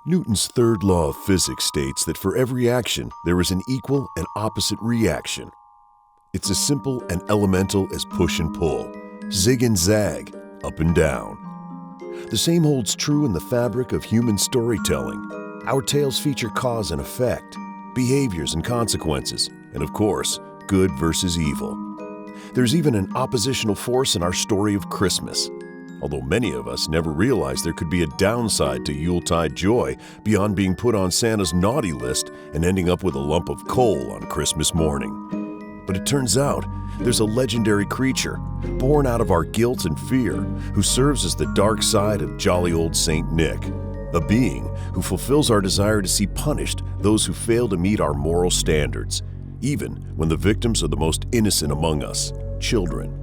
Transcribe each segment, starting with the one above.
Newton's third law of physics states that for every action, there is an equal and opposite reaction. It's as simple and elemental as push and pull, zig and zag, up and down. The same holds true in the fabric of human storytelling. Our tales feature cause and effect, behaviors and consequences, and of course, good versus evil. There's even an oppositional force in our story of Christmas, although many of us never realized there could be a downside to Yuletide joy beyond being put on Santa's naughty list and ending up with a lump of coal on Christmas morning. But it turns out there's a legendary creature, born out of our guilt and fear, who serves as the dark side of jolly old Saint Nick, a being who fulfills our desire to see punished those who fail to meet our moral standards, even when the victims are the most innocent among us, children.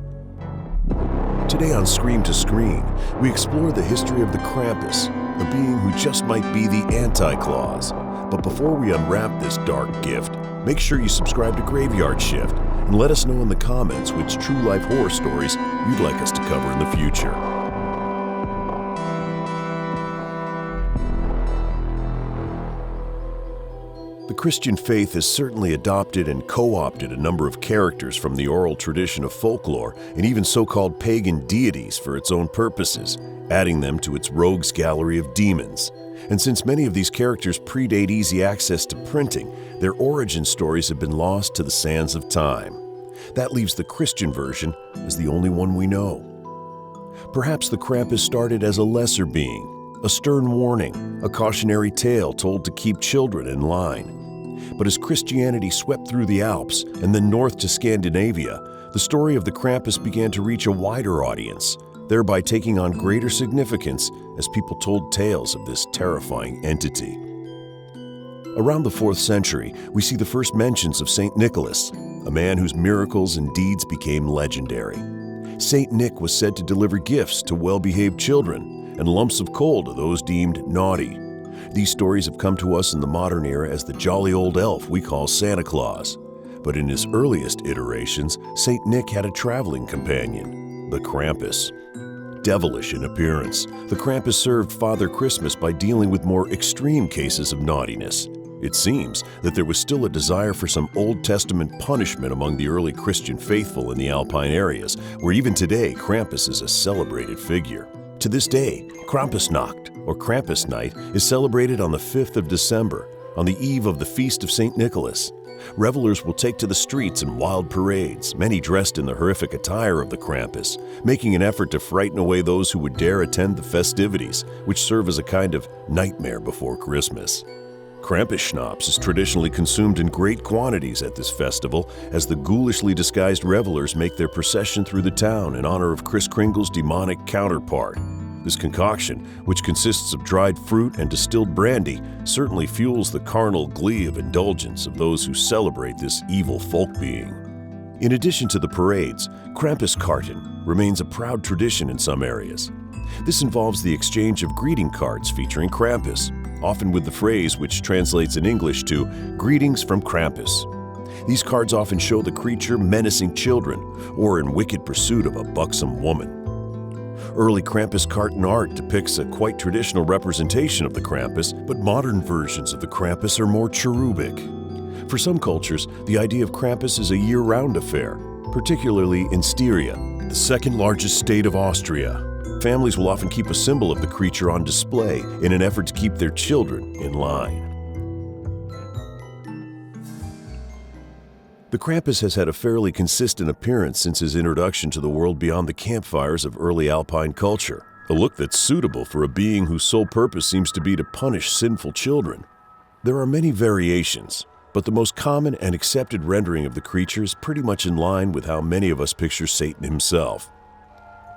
Today on Scream to Screen, we explore the history of the Krampus, a being who just might be the Anti-Claus. But before we unwrap this dark gift, make sure you subscribe to Graveyard Shift and let us know in the comments which true-life horror stories you'd like us to cover in the future. The Christian faith has certainly adopted and co-opted a number of characters from the oral tradition of folklore and even so-called pagan deities for its own purposes, adding them to its rogues gallery of demons. And since many of these characters predate easy access to printing, their origin stories have been lost to the sands of time. That leaves the Christian version as the only one we know. Perhaps the Krampus started as a lesser being, a stern warning, a cautionary tale told to keep children in line. But as Christianity swept through the Alps and then north to Scandinavia, the story of the Krampus began to reach a wider audience, thereby taking on greater significance as people told tales of this terrifying entity. Around the 4th century, we see the first mentions of St. Nicholas, a man whose miracles and deeds became legendary. St. Nick was said to deliver gifts to well-behaved children and lumps of coal to those deemed naughty. These stories have come to us in the modern era as the jolly old elf we call Santa Claus. But in his earliest iterations, St. Nick had a traveling companion, the Krampus. Devilish in appearance, the Krampus served Father Christmas by dealing with more extreme cases of naughtiness. It seems that there was still a desire for some Old Testament punishment among the early Christian faithful in the Alpine areas, where even today Krampus is a celebrated figure. To this day, Krampusnacht, or Krampus Night, is celebrated on the 5th of December, on the eve of the Feast of St. Nicholas. Revelers will take to the streets in wild parades, many dressed in the horrific attire of the Krampus, making an effort to frighten away those who would dare attend the festivities, which serve as a kind of nightmare before Christmas. Krampus schnapps is traditionally consumed in great quantities at this festival as the ghoulishly disguised revelers make their procession through the town in honor of Kris Kringle's demonic counterpart. This concoction, which consists of dried fruit and distilled brandy, certainly fuels the carnal glee of indulgence of those who celebrate this evil folk being. In addition to the parades, Krampuskarten remains a proud tradition in some areas. This involves the exchange of greeting cards featuring Krampus, often with the phrase which translates in English to "Greetings from Krampus." These cards often show the creature menacing children or in wicked pursuit of a buxom woman. Early Krampuskarten art depicts a quite traditional representation of the Krampus, but modern versions of the Krampus are more cherubic. For some cultures, the idea of Krampus is a year-round affair, particularly in Styria, the second largest state of Austria. Families will often keep a symbol of the creature on display in an effort to keep their children in line. The Krampus has had a fairly consistent appearance since his introduction to the world beyond the campfires of early Alpine culture, a look that's suitable for a being whose sole purpose seems to be to punish sinful children. There are many variations, but the most common and accepted rendering of the creature is pretty much in line with how many of us picture Satan himself.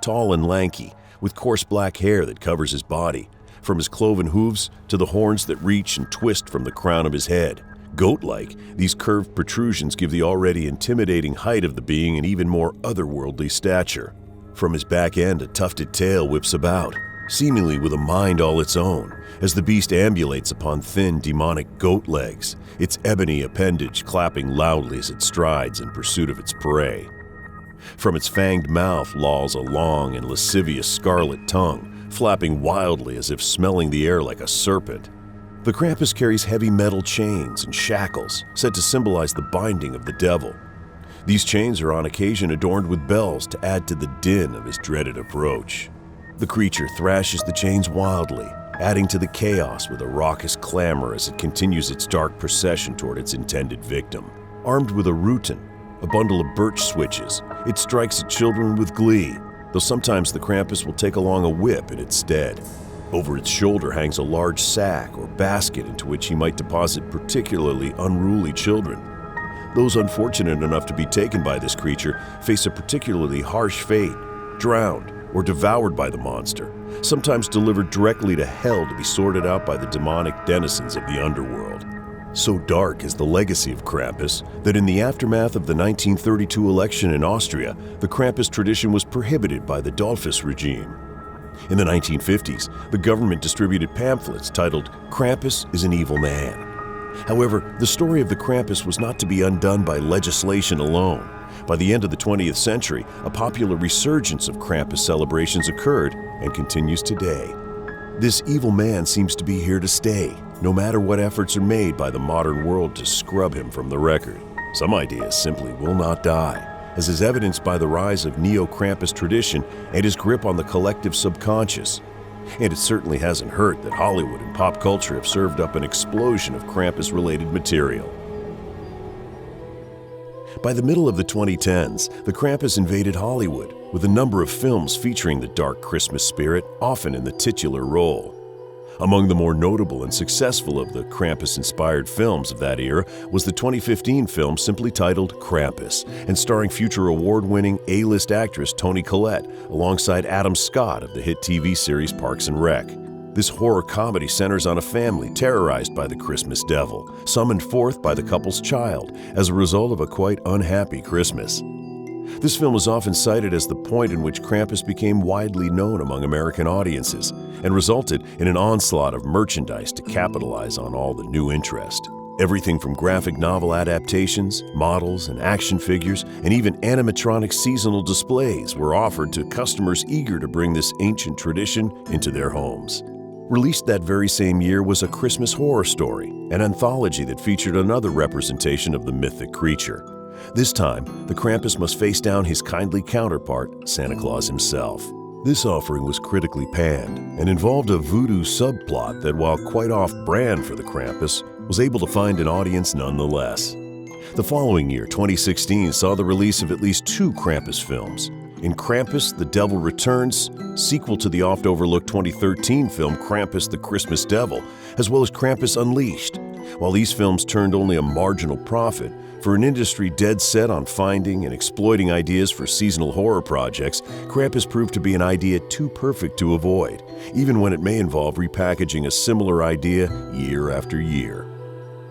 Tall and lanky, with coarse black hair that covers his body, from his cloven hooves to the horns that reach and twist from the crown of his head. Goat-like, these curved protrusions give the already intimidating height of the being an even more otherworldly stature. From his back end, a tufted tail whips about, seemingly with a mind all its own, as the beast ambulates upon thin, demonic goat legs, its ebony appendage clapping loudly as it strides in pursuit of its prey. From its fanged mouth lolls a long and lascivious scarlet tongue, flapping wildly as if smelling the air like a serpent. The Krampus carries heavy metal chains and shackles, said to symbolize the binding of the devil. These chains are on occasion adorned with bells to add to the din of his dreaded approach. The creature thrashes the chains wildly, adding to the chaos with a raucous clamor as it continues its dark procession toward its intended victim. Armed with a rutan, a bundle of birch switches, it strikes at children with glee, though sometimes the Krampus will take along a whip in its stead. Over its shoulder hangs a large sack or basket into which he might deposit particularly unruly children. Those unfortunate enough to be taken by this creature face a particularly harsh fate, drowned or devoured by the monster, sometimes delivered directly to hell to be sorted out by the demonic denizens of the underworld. So dark is the legacy of Krampus that in the aftermath of the 1932 election in Austria, the Krampus tradition was prohibited by the Dollfuss regime. In the 1950s, the government distributed pamphlets titled "Krampus is an Evil Man." However, the story of the Krampus was not to be undone by legislation alone. By the end of the 20th century, a popular resurgence of Krampus celebrations occurred and continues today. This evil man seems to be here to stay, no matter what efforts are made by the modern world to scrub him from the record. Some ideas simply will not die, as is evidenced by the rise of neo-Krampus tradition and his grip on the collective subconscious. And it certainly hasn't hurt that Hollywood and pop culture have served up an explosion of Krampus-related material. By the middle of the 2010s, the Krampus invaded Hollywood, with a number of films featuring the dark Christmas spirit, often in the titular role. Among the more notable and successful of the Krampus-inspired films of that era was the 2015 film simply titled Krampus, and starring future award-winning A-list actress Toni Collette alongside Adam Scott of the hit TV series Parks and Rec. This horror comedy centers on a family terrorized by the Christmas devil, summoned forth by the couple's child as a result of a quite unhappy Christmas. This film is often cited as the point in which Krampus became widely known among American audiences and resulted in an onslaught of merchandise to capitalize on all the new interest. Everything from graphic novel adaptations, models and action figures, and even animatronic seasonal displays were offered to customers eager to bring this ancient tradition into their homes. Released that very same year was A Christmas Horror Story, an anthology that featured another representation of the mythic creature. This time, the Krampus must face down his kindly counterpart, Santa Claus himself. This offering was critically panned and involved a voodoo subplot that, while quite off-brand for the Krampus, was able to find an audience nonetheless. The following year, 2016, saw the release of at least 2 Krampus films. In Krampus, The Devil Returns, sequel to the oft-overlooked 2013 film Krampus the Christmas Devil, as well as Krampus Unleashed. While these films turned only a marginal profit, for an industry dead set on finding and exploiting ideas for seasonal horror projects, Krampus proved to be an idea too perfect to avoid, even when it may involve repackaging a similar idea year after year.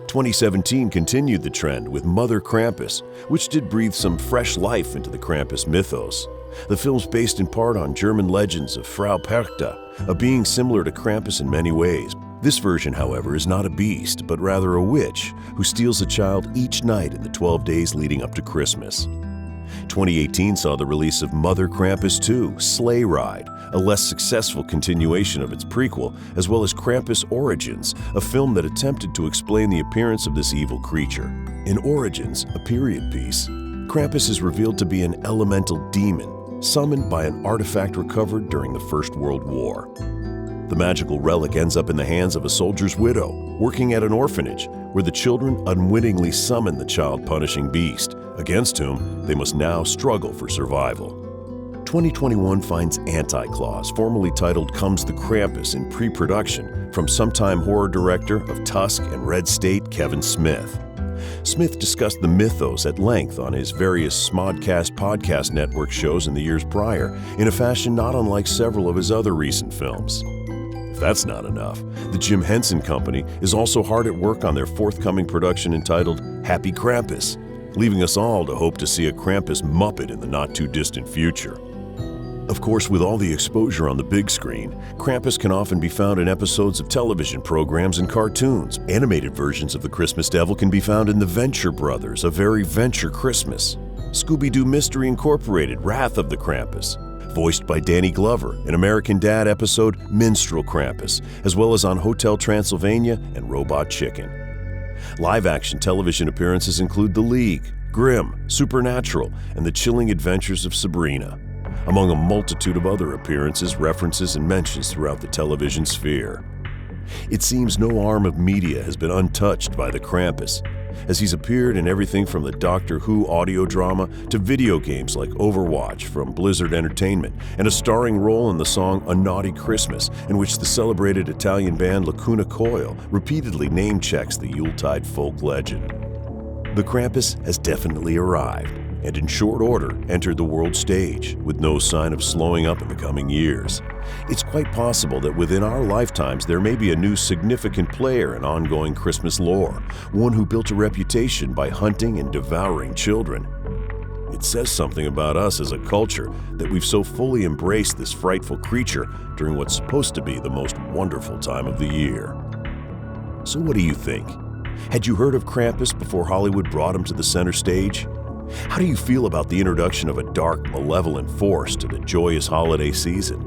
2017 continued the trend with Mother Krampus, which did breathe some fresh life into the Krampus mythos. The film's based in part on German legends of Frau Perchta, a being similar to Krampus in many ways. This version, however, is not a beast, but rather a witch who steals a child each night in the 12 days leading up to Christmas. 2018 saw the release of Mother Krampus 2, Sleigh Ride, a less successful continuation of its prequel, as well as Krampus Origins, a film that attempted to explain the appearance of this evil creature. In Origins, a period piece, Krampus is revealed to be an elemental demon, summoned by an artifact recovered during the First World War. The magical relic ends up in the hands of a soldier's widow, working at an orphanage, where the children unwittingly summon the child-punishing beast, against whom they must now struggle for survival. 2021 finds Anti-Claus, formerly titled Comes the Krampus, in pre-production from sometime horror director of Tusk and Red State, Kevin Smith. Smith discussed the mythos at length on his various Smodcast podcast network shows in the years prior, in a fashion not unlike several of his other recent films. If that's not enough, the Jim Henson Company is also hard at work on their forthcoming production entitled Happy Krampus, leaving us all to hope to see a Krampus Muppet in the not-too-distant future. Of course, with all the exposure on the big screen, Krampus can often be found in episodes of television programs and cartoons. Animated versions of the Christmas Devil can be found in The Venture Brothers, A Very Venture Christmas, Scooby-Doo Mystery Incorporated, Wrath of the Krampus, voiced by Danny Glover in American Dad episode Minstrel Krampus, as well as on Hotel Transylvania and Robot Chicken. Live-action television appearances include The League, Grimm, Supernatural, and The Chilling Adventures of Sabrina, among a multitude of other appearances, references, and mentions throughout the television sphere. It seems no arm of media has been untouched by the Krampus, as he's appeared in everything from the Doctor Who audio drama to video games like Overwatch from Blizzard Entertainment, and a starring role in the song A Naughty Christmas, in which the celebrated Italian band Lacuna Coil repeatedly name-checks the Yuletide folk legend. The Krampus has definitely arrived, and in short order entered the world stage, with no sign of slowing up in the coming years. It's quite possible that within our lifetimes there may be a new significant player in ongoing Christmas lore, one who built a reputation by hunting and devouring children. It says something about us as a culture that we've so fully embraced this frightful creature during what's supposed to be the most wonderful time of the year. So what do you think? Had you heard of Krampus before Hollywood brought him to the center stage? How do you feel about the introduction of a dark, malevolent force to the joyous holiday season?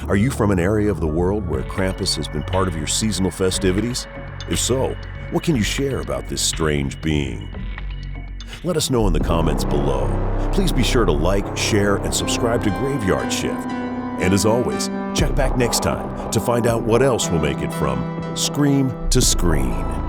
Are you from an area of the world where Krampus has been part of your seasonal festivities? If so, what can you share about this strange being? Let us know in the comments below. Please be sure to like, share, and subscribe to Graveyard Shift. And as always, check back next time to find out what else will make it from scream to screen.